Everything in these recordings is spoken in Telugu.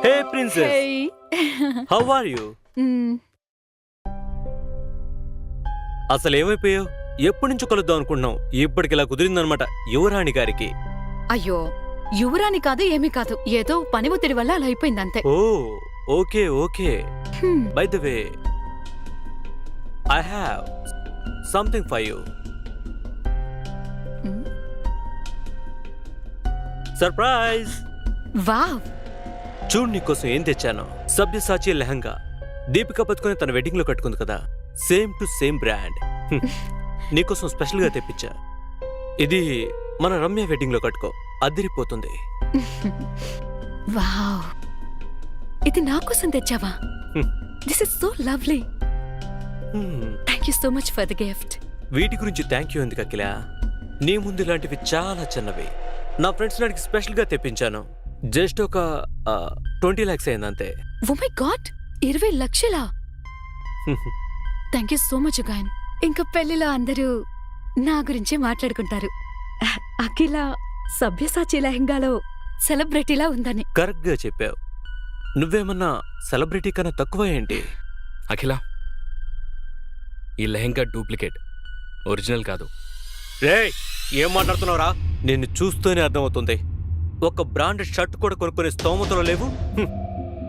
Hey princess, Hey. How are you? అసలు ఏమైపోయావు? ఎప్పటి నుంచో కలుద్దాం అనుకుంటున్నాం, ఇప్పటికి ఇలా కుదిరిందనమాట యువరాణి గారికి. అయ్యో, యువరాని కాదు ఏమీ కాదు, ఏదో పని ఒత్తిడి వల్ల అలా అయిపోయింది అంతే. Oh okay okay. Bye the way, I have something for you. Surprise! Wow, చూడు నీకోసం ఏం తెచ్చాను. సబ్యసాచి లెహంగా. దీపికా పదుకొని తన వెడ్డింగ్ లో కట్టుకుంది కదా, సేమ్ టు సేమ్ బ్రాండ్. నీకోసం స్పెషల్ గా తెప్పించా. ఇది మన రమ్య వెడ్డింగ్ లో కట్టుకో, అదిరిపోతుంది. వావ్, ఇది నా కోసం తెచ్చావా? This is so lovely. Thank you so much for the gift. వీటి గురించి థ్యాంక్ యూ ఎందుకు అఖిల? నీ ముందు ఇలాంటివి చాలా చిన్నవి. నా ఫ్రెండ్స్ నాడికి స్పెషల్ గా తెప్పించాను. జస్ట్ ఒక 20 lakhs అయింది అంతే. ఓ మై గాడ్, 20 లక్షలా? Thank you so much Gayan. ఇంకా పెళ్లిలో అందరూ నా గురించే మాట్లాడుకుంటారు. అఖిల సభ్యసాచి లెహంగాలో సెలబ్రిటీలా ఉందని. కరెక్ట్ గా చెప్పావు. నువ్వేమన్నా సెలబ్రిటీ కన్నా తక్కువ ఏంటి? అఖిల, ఈ లెహంగా డూప్లికేట్, ఒరిజినల్ కాదు. రే, ఏం మాట్లాడుతున్నావురా? నిన్ను చూస్తూనే అర్థమవుతుంది. ఒక బ్రాండెడ్ షర్ట్ కూడా కొనుక్కునే స్తోమతలో లేవు.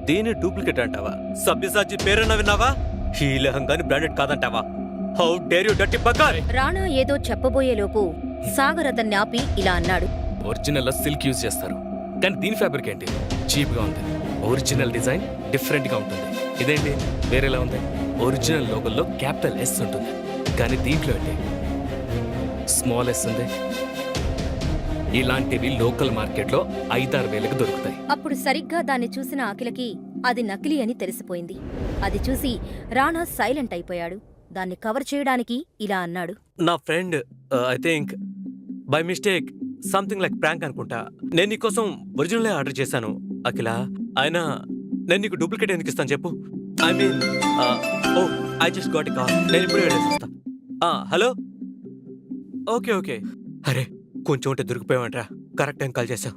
దీని డూప్లికేట్ అంటావా? సభ్యసాచి పేరన్నా విన్నావా? ఈ లెహంగాని బ్రాండెడ్ కాదంటావా? హౌ డేర్ యు డర్టీ బకాయ్! రాణా ఏదో చెప్పబోయేలోపు సాగర్ అతన్ని ఆపి ఇలా అన్నాడు. ఒరిజినల్లో సిల్క్ యూజ్ చేస్తారు, కానీ దీని ఫ్యాబ్రిక్ ఏంటి? చీప్గా ఉంది. ఒరిజినల్ డిజైన్ డిఫరెంట్గా ఉంటుంది. ఇదేంటి వేరేలా ఉంది? ఒరిజినల్ లోగోల్లో క్యాపిటల్ ఎస్ ఉంటుంది, కానీ దీంట్లో ఏంటి స్మాల్ ఎస్ ఉంది. ఇలాంటివి లోకల్ మార్కెట్లో 5-6 వేలకు దొరుకుతాయి. అప్పుడు సరిగ్గా దాన్ని చూసిన అఖిలకి అది నకిలీ అని తెలిసిపోయింది. అది చూసి రాణా సైలెంట్ అయిపోయాడు. దాన్ని కవర్ చేయడానికి ఇలా అన్నాడు. నా friend I think by mistake something like prank అనుకుంటా. నేను నీకోసం ఒరిజినల్ ఆర్డర్ చేశాను అఖిల. అయినా నేను నీకు డూప్లికేట్ ఎందుకు ఇస్తాను చెప్పు? I mean oh I just got a call. నేను ఇప్పుడే వెళ్ళేసిస్తా. Hello, okay okay. అరే, కొంచెం ఉంటే దొరికిపోయావంట్రా. కరెక్ట్ టైం కాల్ చేశావు.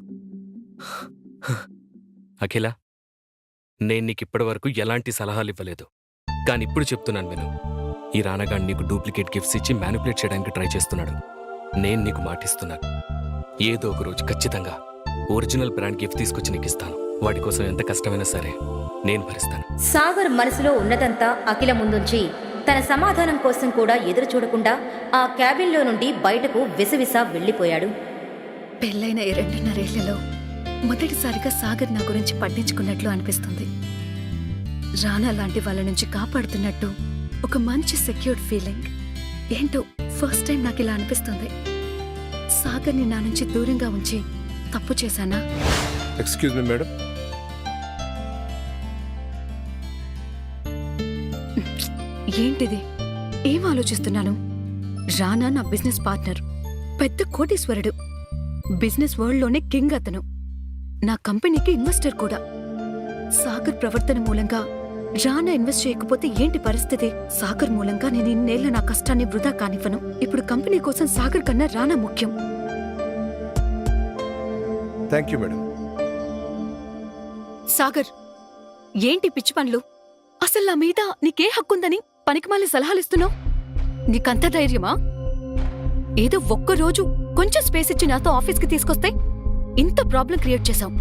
అఖిల, నేను నీకు ఇప్పటి వరకు ఎలాంటి సలహాలు ఇవ్వలేదు, కానీ ఇప్పుడు చెప్తున్నాను విను. ఈ రానగాడు నీకు డూప్లికేట్ గిఫ్ట్స్ ఇచ్చి మ్యానిపులేట్ చేయడానికి ట్రై చేస్తున్నాడు. నేను నీకు మాటిస్తున్నాను, ఏదో ఒక రోజు ఖచ్చితంగా ఒరిజినల్ బ్రాండ్ గిఫ్ట్ తీసుకొచ్చి నీకు ఇస్తాను. వాడి కోసం ఎంత కష్టమైనా సరే నేను భరిస్తాను. సాగర్ మనసులో ఉన్నదంతా అఖిల ముందుంచి తన సమాధానం కోసం కూడా ఎదురు చూడకుండా ఆ క్యాబిన్లో నుండి బయటకు విసవిసా వెళ్ళిపోయాడు. పెళ్ళైన 2.5 ఏళ్లలో మొదటిసారిగా సాగర్ నా గురించి పట్టించుకున్నట్లు అనిపిస్తుంది. రానా లాంటి వాళ్ళ నుంచి కాపాడుతున్నట్టు ఒక మంచి సెక్యూర్డ్ ఫీలింగ్. ఏంటో ఫస్ట్ టైం నాకు ఇలా అనిపిస్తుంది. సాగర్ని నా నుంచి దూరంగా ఉంచి తప్పు చేశానా? Excuse me madam. ఏంటిది? ఏం ఆలోచిస్తున్నాను? రానా నా బిజినెస్ పార్ట్నర్, పెద్ద కోటీశ్వరుడు, బిజినెస్ వరల్డ్లోనే కింగ్ అతను. నా కంపెనీకి ఇన్వెస్టర్ కూడా. సాగర్ ప్రవర్తన మూలంగా రానా ఇన్వెస్ట్ చేయకపోతే ఏంటి పరిస్థితి? సాగర్ మూలంగా నేను ఇన్నేళ్ల నా కష్టాన్ని వృధా కానివ్వను. ఇప్పుడు కంపెనీ కోసం సాగర్ కన్నా రానా ముఖ్యం. Thank you madam. సాగర్, ఏంటి పిచ్చి పనులు? అసలు నా మీద నీకే హక్కుందని పనికిమాలి సలహాలిస్తున్నావు? నీకంత ధైర్యమా? ఏదో ఒక్కరోజు కొంచెం స్పేస్ ఇచ్చి నాతో ఆఫీస్కి తీసుకొస్తే ఇంత ప్రాబ్లం క్రియేట్ చేశావు.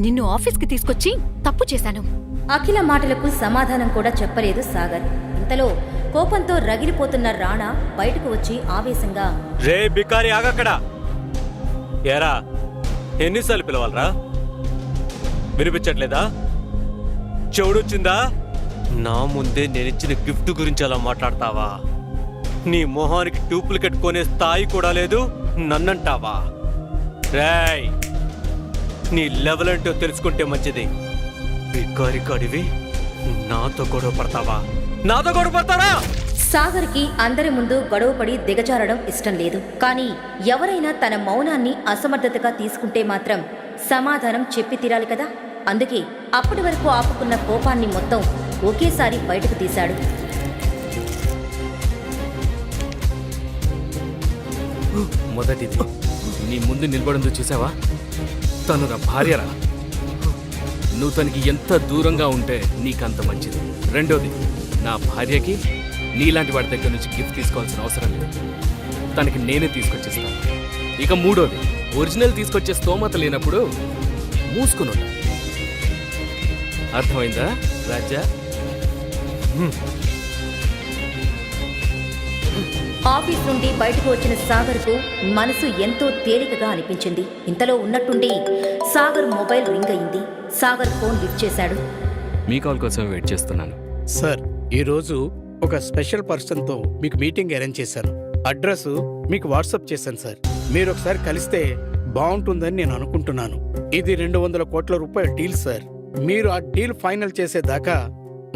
నిన్ను ఆఫీస్కి తీసుకొచ్చి తప్పు చేశాను. అఖిల మాటలకు సమాధానం కూడా చెప్పలేదు సాగర్. ఇంతలో కోపంతో రగిలిపోతున్న రాణా బయటకు వచ్చి ఆవేశంగా, రే బికారి ఆగక్కడ. ఏరా, ఎన్నిసార్లు పిలవాలరా? వినిపించట్లేదా? చెవుడొచ్చిందా? నా ముందే నేనిచ్చిన గిఫ్ట్ గురించి అలా మాట్లాడతావా? నీ మొహానికి డూప్లికేట్ కొనే స్థాయి కూడా లేదు, నన్నంటావా? రేయ్, నీ లెవెల్ అంటూ తెలుసుకుంటే మంచిది. బికారి కాడివి నాతో గొడవ పడతావా? నాతో గొడవ పడతారా? సాగర్కి అందరి ముందు గొడవపడి దిగజారడం ఇష్టం లేదు. కానీ ఎవరైనా తన మౌనాన్ని అసమర్థతగా తీసుకుంటే మాత్రం సమాధానం చెప్పి తీరాలి కదా. అందుకే అప్పటి వరకు ఆపుకున్న కోపాన్ని మొత్తం ఒకేసారి బయటకు తీశాడు. మొదటిది నీ ముందు నిలబడిందో చూసావా? తను నా భార్యరా. నువ్వు తనకి ఎంత దూరంగా ఉంటే నీకంత మంచిది. రెండోది, నా భార్యకి నీలాంటి వాడి దగ్గర నుంచి గిఫ్ట్ తీసుకోవాల్సిన అవసరం లేదు. తనకి నేనే తీసుకొచ్చేస్తాను. ఇక మూడోది, ఒరిజినల్ తీసుకొచ్చే స్తోమత లేనప్పుడు మూసుకుని ఉండాలి. అర్థమైందా రాజా? ఆఫీస్ నుండి బయటకు వచ్చిన సాగర్కు మనసు ఎంతో తేలికగా అనిపించింది. ఇంతలో ఉన్నట్టుండి సాగర్ మొబైల్ రింగ్ అయింది. సాగర్ ఫోన్ లిఫ్ట్ చేశాడు. మీ కాల్ కోసం వెయిట్ చేస్తున్నాను. సార్, ఈరోజు ఒక స్పెషల్ పర్సన్తో మీకు మీటింగ్ అరేంజ్ చేశాను. అడ్రస్ మీకు వాట్సాప్ చేశాను సార్. మీరు ఒకసారి కలిస్తే బాగుంటుందని నేను అనుకుంటున్నాను. ఇది 200 కోట్ల రూపాయల డీల్ సార్. మీరు ఆ డీల్ ఫైనల్ చేసేదాకా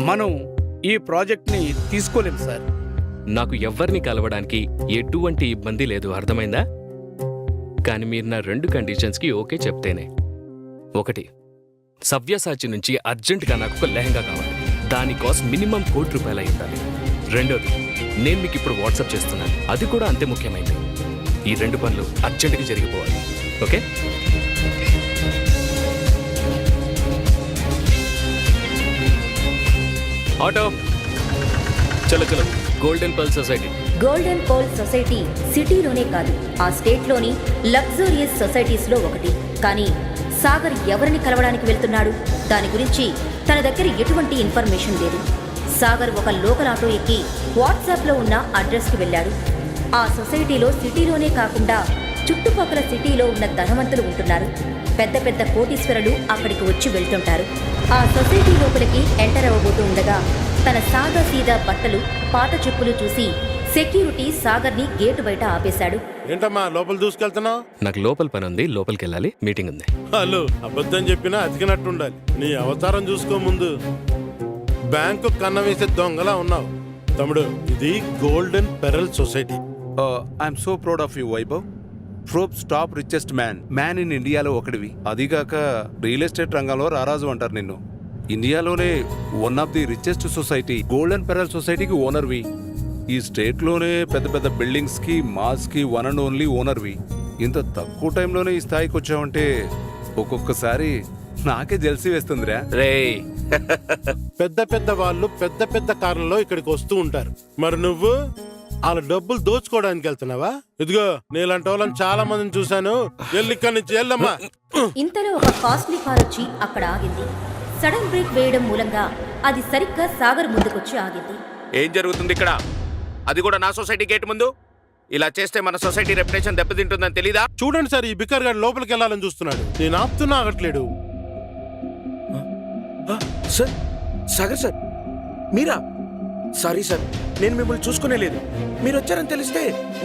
మనం ఈ ప్రాజెక్ట్ని తీసుకోలేం సార్. నాకు ఎవ్వరిని కలవడానికి ఎటువంటి ఇబ్బంది లేదు, అర్థమైందా? కానీ మీరు నా 2 కండిషన్స్కి ఓకే చెప్తేనే. 1, సవ్యసాచి నుంచి అర్జెంటుగా నాకు ఒక లెహంగా కావాలి. దాని కాస్ట్ మినిమం ₹1,00,00,000 అయి ఉండాలి. రెండోది, నేను మీకు ఇప్పుడు వాట్సాప్ చేస్తున్నాను, అది కూడా అంతే ముఖ్యమైనది. ఈ 2 పనులు అర్జెంటుగా జరిగిపోవాలి. ఓకే? ఆటో చలో చలో. Golden pearl society. Golden pearl society సిటీలోనే కాదు, ఆ స్టేట్లోని లగ్జూరియస్ సొసైటీస్లో ఒకటి. కానీ సాగర్ ఎవరిని కలవడానికి వెళ్తున్నాడు? దాని గురించి తన దగ్గర ఎటువంటి ఇన్ఫర్మేషన్ లేదు. సాగర్ ఒక లోకల్ ఆటో ఎక్కి వాట్సాప్లో ఉన్న అడ్రస్కి వెళ్ళాడు. ఆ సొసైటీలో సిటీలోనే కాకుండా చుట్టుపక్కల సిటీలో ఉన్న ధనవంతులు ఉంటున్నారు. పెద్ద పెద్ద కోటీశ్వరులు అక్కడికి వచ్చి వెళ్తుంటారు. ఆ సొసైటీ లోపలికి ఎంటర్ అవ్వబోతూ ఉండగా తన సాదా సీదా బట్టలు, పాత చెప్పులు చూసి సెక్యూరిటీ సాగర్ని గేటు బయట ఆపేశాడు. ఏంటమ్మా లోపల దూసుకెళ్తున్నావు? నాకు లోపల పని ఉంది, లోపలికి వెళ్ళాలి, మీటింగ్ ఉంది. హలో, అబద్ధం చెప్పినా అతికినట్టుండాలి. నీ అవతారం చూసుకో ముందు. బ్యాంకు కన్న వేసే దొంగలా ఉన్నావు. తమ్ముడు, ఇది golden pearl society. I'm so proud of you Vaibhav. Forbes top richest man in ఇండియాలో ఒకటివి. అదిగాక రియల్ ఎస్టేట్ రంగంలో రారాజు అంటారు నిన్ను. ఇండియాలోనే one of the richest society golden pearl సొసైటీకి ఓనర్వి. ఈ స్టేట్లోనే పెద్ద పెద్ద బిల్డింగ్స్కి, మాల్స్కి వన్ అండ్ ఓన్లీ ఓనర్వి. ఇంత తక్కువ టైంలోనే ఈ స్థాయికి వచ్చావంటే ఒక్కొక్కసారి నాకే జెల్సీ వేస్తుందిరా. రేయ్, పెద్ద పెద్ద వాళ్ళు పెద్ద పెద్ద కార్లలో ఇక్కడికి వస్తూ ఉంటారు. మరి నువ్వు వాళ్ళ డబ్బులు దోచుకోవడానికి వెళ్తున్నావా? ఇదిగో నీలాంటి వాళ్ళని చాలా మందిని చూశాను. వెళ్ళి ఇక్కడి నుంచి వెళ్ళమ్మా. ఇంతలో ఒక కాస్ట్లీ కార్ వచ్చి అక్కడ ఆగింది. సడన్ బ్రేక్ వేయడం మూలంగా అది సరిగ్గా సాగర్ ముందుకొచ్చి ఆగింది. ఏం జరుగుతుంది ఇక్కడ? అది కూడా నా సొసైటీ గేట్ ముందు. ఇలా చేస్తే మన సొసైటీ రెప్యుటేషన్ దెబ్బతింటుందని తెలీదా? చూడండి సార్, ఈ బిక్కర్ గారు లోపలికి వెళ్ళాలని చూస్తున్నాడు. నేను ఆపుతున్నా, ఆగట్లేడు. సార్, సాగర్ సార్, మీరా? సారీ సార్, నేను మిమ్మల్ని చూసుకునే లేదు. మీరు వచ్చారని తెలిస్తే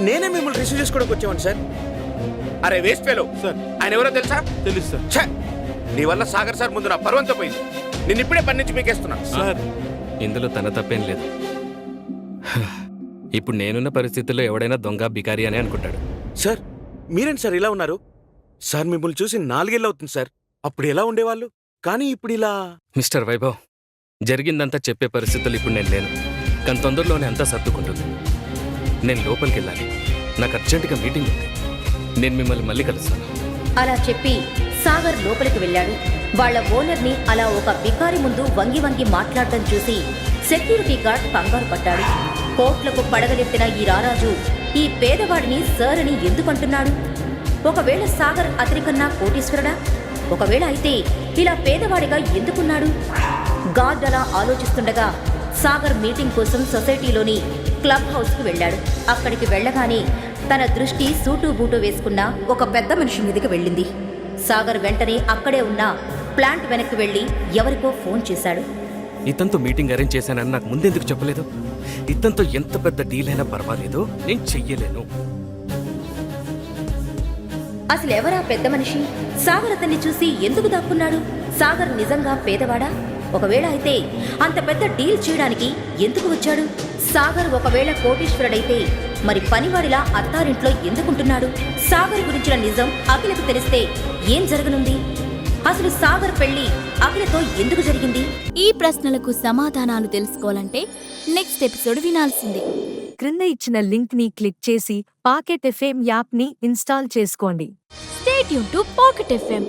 నేనే మిమ్మల్ని రిసీవ్ చేసుకోవడానికి వచ్చేవాడిని సార్. అరే వేస్ట్ ఫెలో సార్, ఆయన ఎవరో తెలుసా? తెలుసు సార్. ఛే, నీ వల్ల సాగర్ సార్ ముందు నా పర్వంతో పోయింది. నేను ఇప్పుడే పని నుంచి పీకేస్తున్నా. సార్, ఇందులో తన తప్పేం లేదు. ఇప్పుడు నేనున్న పరిస్థితుల్లో ఎవడైనా దొంగ, బికారి అని అనుకుంటాడు. సార్, మీరేంటి సార్ ఇలా ఉన్నారు? సార్ మిమ్మల్ని చూసి 4 ఏళ్ళు అవుతుంది సార్. అప్పుడు ఎలా ఉండేవాళ్ళు, కానీ ఇప్పుడు ఇలా. మిస్టర్ వైభవ్, జరిగిందంతా చెప్పే పరిస్థితులు ఇప్పుడు నేను లేను. కానీ తొందరలోనే అంతా సర్దుకుంటుంది. నేను లోపలికి వెళ్ళాలి, నాకు అర్జెంటుగా మీటింగ్ ఉంది. నేను మిమ్మల్ని మళ్ళీ కలుస్తాను. అలా చెప్పి సాగర్ లోపలికి వెళ్ళాడు. వాళ్ళ ఓనర్ని అలా ఒక బికారి ముందు వంగి వంగి మాట్లాడటం చూసి సెక్యూరిటీ గార్డ్ కంగారు పడ్డాడు. కోట్లకు పడగలెత్తిన ఈ రారాజు ఈ పేదవాడిని సార్ అని ఎందుకంటున్నాడు? ఒకవేళ సాగర్ అతనికన్నా కోటీశ్వరుడా? ఒకవేళ అయితే ఇలా పేదవాడిగా ఎందుకున్నాడు? గార్డ్ అలా ఆలోచిస్తుండగా సాగర్ మీటింగ్ కోసం సొసైటీలోని క్లబ్ హౌస్కి వెళ్ళాడు. అక్కడికి వెళ్ళగానే తన దృష్టి సూటు బూటు వేసుకున్న ఒక పెద్ద మనిషి మీదకి వెళ్ళింది. సాగర్ వెంటనే అక్కడే ఉన్న ప్లాంట్ వెనక్కి వెళ్ళి ఎవరికో ఫోన్ చేశాడు. ఇతనితో మీటింగ్ అరేంజ్ చేశానని నాకు ముందెందుకు చెప్పలేదు? ఇతనితో ఎంత పెద్ద డీల్ అయినా పర్వాలేదు, నేను చెయ్యలేను. అసలు ఎవరా పెద్ద మనిషి? సాగర్ అతన్ని చూసి ఎందుకు దాక్కున్నాడు? సాగర్ నిజంగా పేదవాడా? ఒకవేళ అయితే అంత పెద్ద డీల్ చేయడానికి ఎందుకు వచ్చాడు? సాగర్ ఒకవేళ కోటీశ్వరుడైతే మరి పనివాడిలా అత్తారింట్లో ఎందుకుంటున్నాడు? సాగర్ గురించిన నిజం అఖిలకు తెలిస్తే ఏం జరగనుంది? అసలు సాగర్ పెళ్లి అఖిలతో ఎందుకు జరిగింది? ఈ ప్రశ్నలకు సమాధానాలు తెలుసుకోవాలంటే నెక్స్ట్ ఎపిసోడ్ వినాల్సిందే. క్రింద ఇచ్చిన లింక్ ని క్లిక్ చేసి పాకెట్ ఎఫ్ఎం యాప్ ని ఇన్స్టాల్ చేసుకోండి. Stay tune to pocket FM.